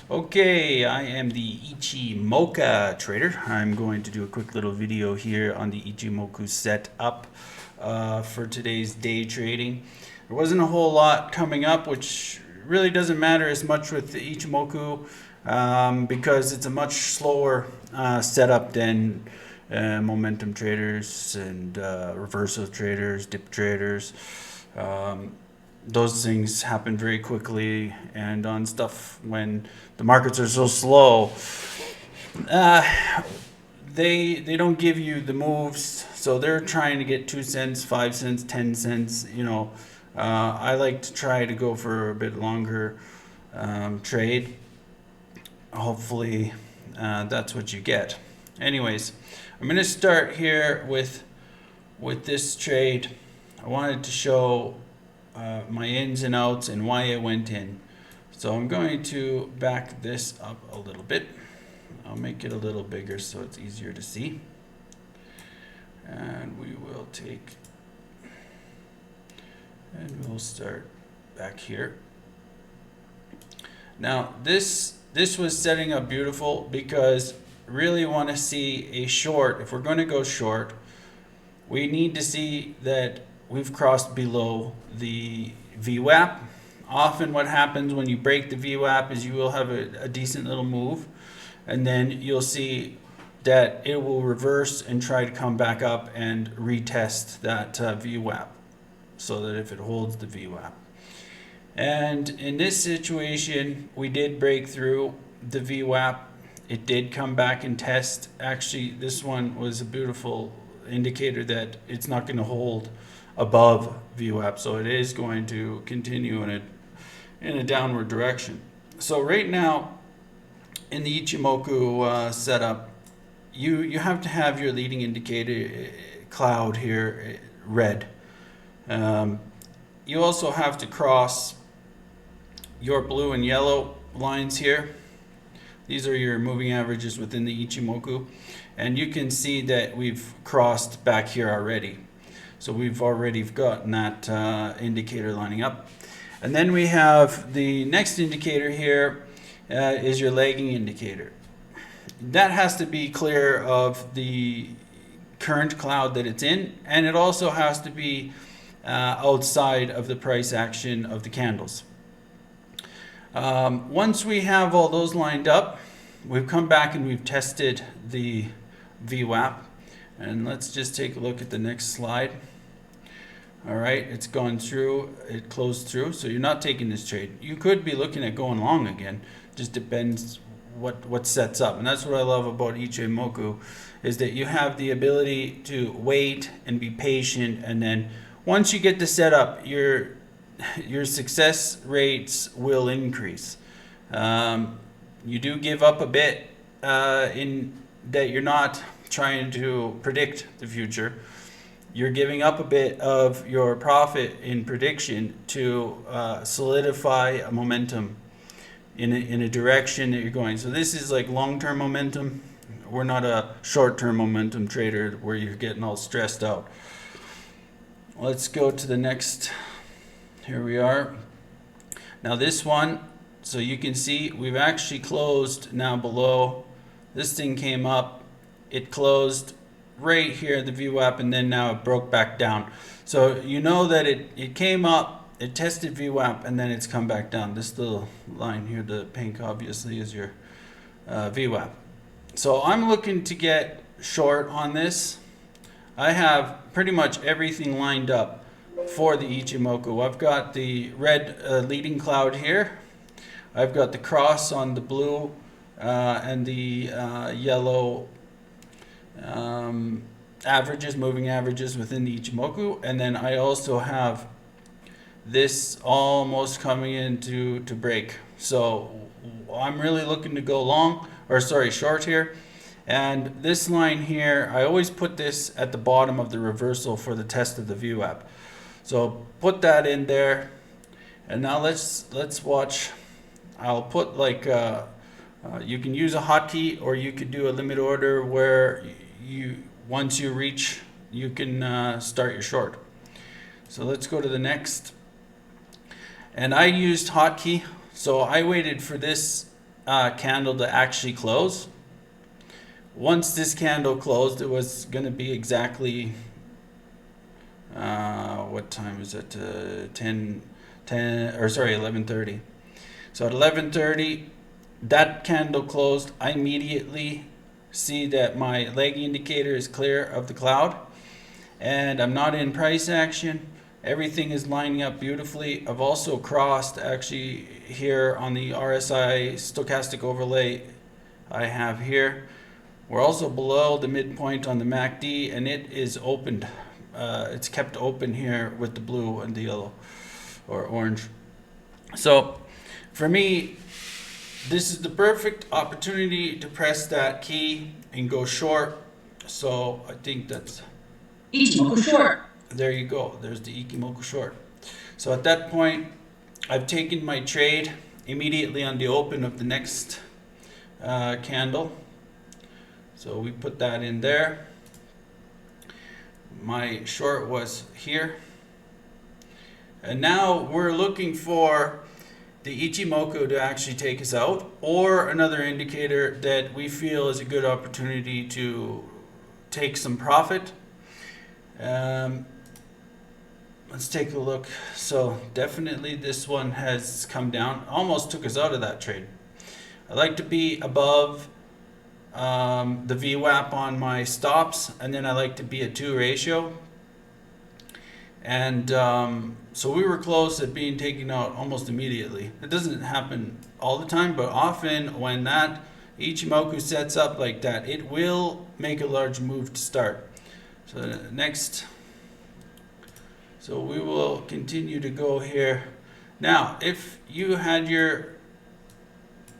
Okay, I am the Ichimoku trader. I'm going to do a quick little video here on the Ichimoku Set Up for today's day trading. There wasn't a whole lot coming up, which really doesn't matter as much with the Ichimoku because it's a much slower setup than momentum traders and reversal traders, dip traders. Those things happen very quickly, and on stuff when the markets are so slow, they don't give you the moves, so they're trying to get 2 cents, 5 cents, 10 cents. I like to try to go for a bit longer trade. Hopefully that's what you get. Anyways, I'm going to start here with this trade. I wanted to show my ins and outs and why I went in. So I'm going to back this up a little bit. I'll make it a little bigger so it's easier to see. And we will take, and we'll start back here. Now this was setting up beautiful because really want to see a short. If we're going to go short, we need to see that we've crossed below the VWAP. Often what happens when you break the VWAP is you will have a decent little move, and then you'll see that it will reverse and try to come back up and retest that VWAP, so that if it holds the VWAP. And in this situation, we did break through the VWAP. It did come back and test. Actually, this one was a beautiful indicator that it's not going to hold above VWAP, so it is going to continue in a downward direction. So right now in the Ichimoku setup, you have to have your leading indicator cloud here red. You also have to cross your blue and yellow lines here. These are your moving averages within the Ichimoku, and you can see that we've crossed back here already. So we've already gotten that indicator lining up. And then we have the next indicator here is your lagging indicator. That has to be clear of the current cloud that it's in, and it also has to be outside of the price action of the candles. Once we have all those lined up, we've come back and we've tested the VWAP. And let's just take a look at the next slide. All right, it's gone through, it closed through, so you're not taking this trade. You could be looking at going long again, just depends what sets up. And that's what I love about Ichimoku, is that you have the ability to wait and be patient, and then once you get the setup, your success rates will increase. You do give up a bit in that you're not trying to predict the future. You're giving up a bit of your profit in prediction to solidify a momentum in a direction that you're going. So this is like long-term momentum. We're not a short-term momentum trader where you're getting all stressed out. Let's go to the next. Here we are. Now this one, so you can see we've actually closed now below. This thing came up, it closed right here at the VWAP, and then now it broke back down. So you know that it came up, it tested VWAP, and then it's come back down. This little line here, the pink, obviously is your VWAP. So I'm looking to get short on this. I have pretty much everything lined up for the Ichimoku. I've got the red leading cloud here. I've got the cross on the blue and the yellow averages, moving averages within the Ichimoku, and then I also have this almost coming in to break. So I'm really looking to go long, or sorry, short here. And this line here, I always put this at the bottom of the reversal for the test of the VWAP. So put that in there, and now let's watch. I'll put like you can use a hotkey, or you could do a limit order where once you reach, you can start your short. So let's go to the next. And I used hotkey, So I waited for this candle to actually close. Once this candle closed, it was going to be exactly, what time is it? 11:30. So at 11:30, that candle closed. I immediately see that my lagging indicator is clear of the cloud, and I'm not in price action. Everything is lining up beautifully. I've also crossed actually here on the RSI stochastic overlay I have here. We're also below the midpoint on the MACD, and it is opened. It's kept open here with the blue and the yellow or orange. So for me, this is the perfect opportunity to press that key and go short. So I think that's Ichimoku short. There you go. There's the Ichimoku short. So at that point, I've taken my trade immediately on the open of the next candle. So we put that in there. My short was here. And now we're looking for the Ichimoku to actually take us out, or another indicator that we feel is a good opportunity to take some profit. Let's take a look. So definitely this one has come down, almost took us out of that trade. I like to be above the VWAP on my stops, and then I like to be a 2 ratio. And so we were close at being taken out almost immediately. It doesn't happen all the time, but often when that Ichimoku sets up like that, it will make a large move to start. So next, so we will continue to go here. Now, if you had your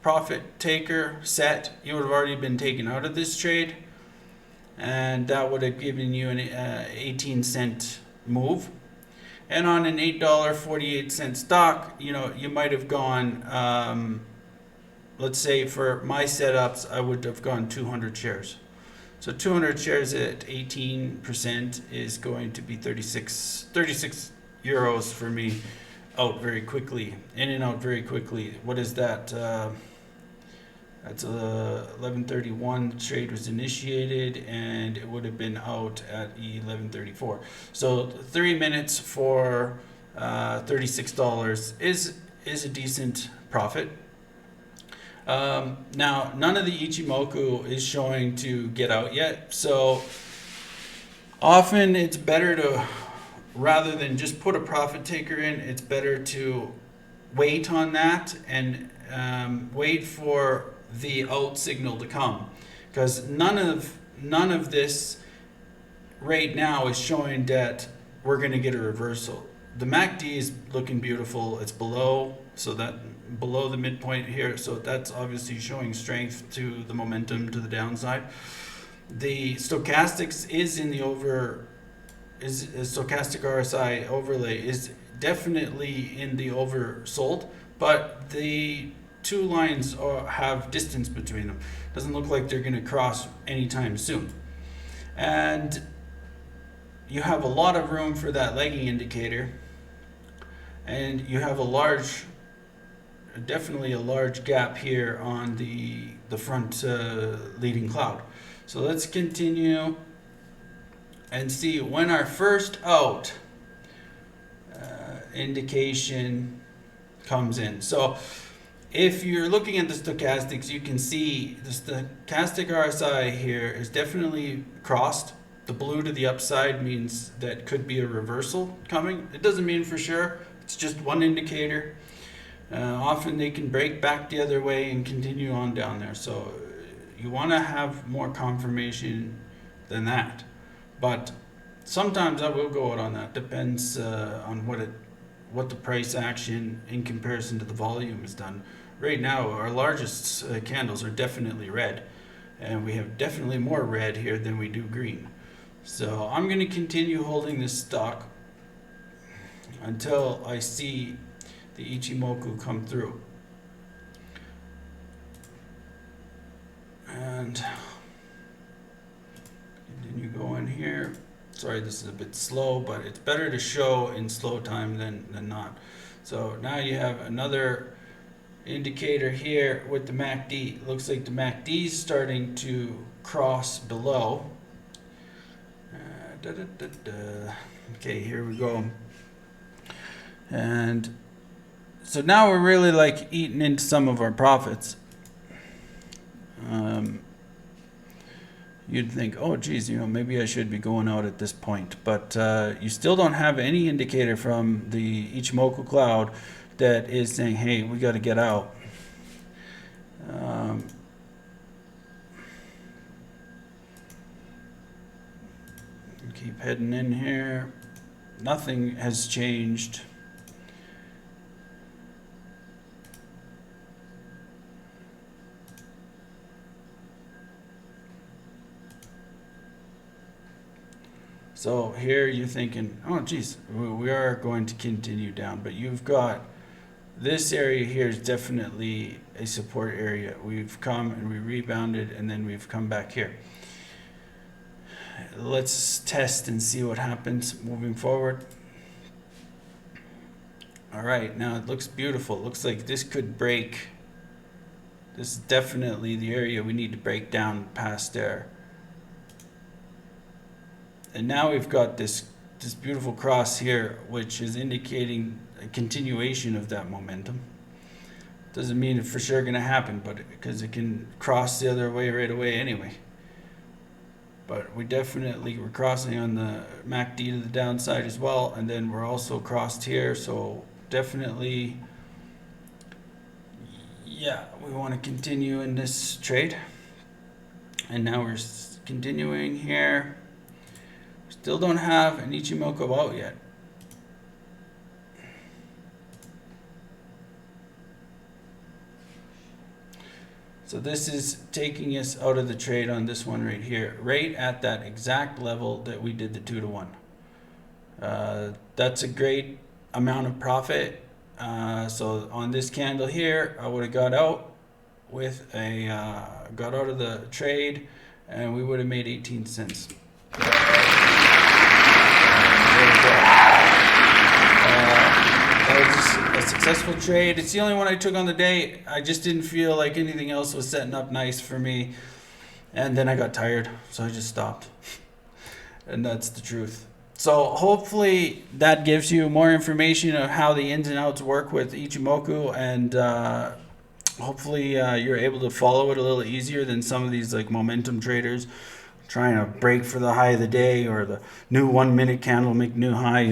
profit taker set, you would have already been taken out of this trade, and that would have given you an 18-cent move. And on an $8.48 stock, you might have gone, let's say for my setups, I would have gone 200 shares. So 200 shares at 18% is going to be 36 euros for me, out very quickly, in and out very quickly. What is that? That's 11:31 trade was initiated, and it would have been out at 11:34. So 3 minutes for $36 is a decent profit. Now, none of the Ichimoku is showing to get out yet, so often it's better to, rather than just put a profit taker in, it's better to wait on that and wait for the out signal to come, because none of this right now is showing that we're going to get a reversal. The MACD is looking beautiful. It's below, so that below the midpoint here, so that's obviously showing strength to the momentum to the downside. The stochastics is in the stochastic RSI overlay is definitely in the oversold, but the two lines have distance between them. Doesn't look like they're going to cross anytime soon, and you have a lot of room for that lagging indicator, and you have definitely a large gap here on the front leading cloud. So let's continue and see when our first out indication comes in. So if you're looking at the stochastics, you can see the stochastic RSI here is definitely crossed. The blue to the upside means that could be a reversal coming. It doesn't mean for sure. It's just one indicator. Often they can break back the other way and continue on down there. So you want to have more confirmation than that. But sometimes I will go out on that. Depends on what the price action in comparison to the volume is done. Right now, our largest candles are definitely red, and we have definitely more red here than we do green. So I'm going to continue holding this stock until I see the Ichimoku come through. And continue going here. Sorry, this is a bit slow, but it's better to show in slow time than not. So now you have another indicator here with the MACD. Looks like the MACD is starting to cross below. Okay, here we go. And so now we're really like eating into some of our profits. You'd think, oh geez, maybe I should be going out at this point, but you still don't have any indicator from the Ichimoku cloud that is saying, hey, we got to get out. Keep heading in here. Nothing has changed. So here you're thinking, oh geez, we are going to continue down, but you've got this area here is definitely a support area. We've come and we rebounded, and then we've come back here. Let's test and see what happens moving forward. All right, now it looks beautiful. It looks like this could break. This is definitely the area we need to break down past there. And now we've got this beautiful cross here, which is indicating a continuation of that momentum. Doesn't mean it's for sure going to happen, but because it can cross the other way right away anyway. But we're crossing on the MACD to the downside as well, and then we're also crossed here, so definitely, yeah, we want to continue in this trade. And now we're continuing here. Still don't have an Ichimoku out yet. So this is taking us out of the trade on this one right here, right at that exact level that we did the 2 to 1. That's a great amount of profit. So on this candle here, I would have got out with got out of the trade, and we would have made 18 cents. A successful trade. It's the only one I took on the day. I just didn't feel like anything else was setting up nice for me, and then I got tired, so I just stopped. And that's the truth. So hopefully that gives you more information of how the ins and outs work with Ichimoku, and hopefully you're able to follow it a little easier than some of these like momentum traders trying to break for the high of the day, or the new 1 minute candle make new high.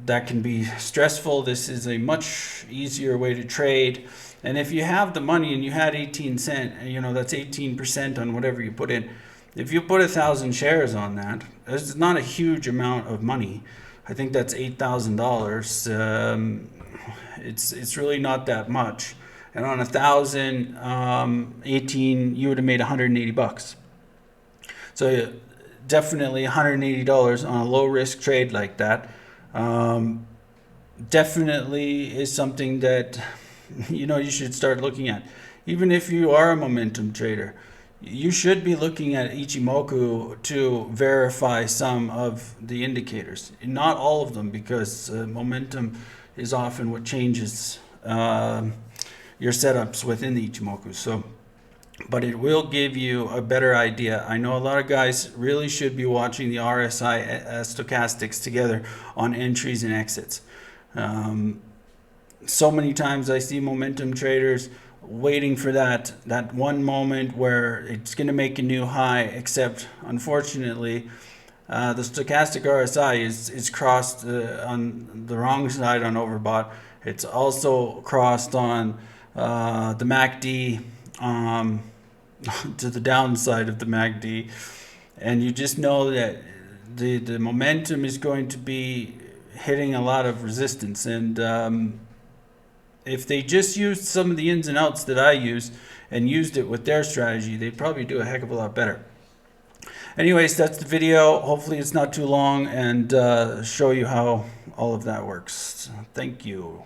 That can be stressful. This is a much easier way to trade. And if you have the money and you had 18 cents, that's 18% on whatever you put in. If you put 1,000 shares on that, it's not a huge amount of money. I think that's $8,000. It's really not that much. And on 1,000, 18, you would have made $180. So definitely $180 on a low risk trade like that. Definitely is something that you should start looking at. Even if you are a momentum trader, you should be looking at Ichimoku to verify some of the indicators. Not all of them, because momentum is often what changes your setups within the Ichimoku. But it will give you a better idea. I know a lot of guys really should be watching the RSI stochastics together on entries and exits. So many times I see momentum traders waiting for that one moment where it's going to make a new high, except unfortunately the stochastic RSI is crossed on the wrong side on overbought. It's also crossed on the MACD to the downside of the MACD, and you just know that the momentum is going to be hitting a lot of resistance. And if they just used some of the ins and outs that I use and used it with their strategy, they'd probably do a heck of a lot better. Anyways, that's the video. Hopefully it's not too long, and show you how all of that works. Thank you.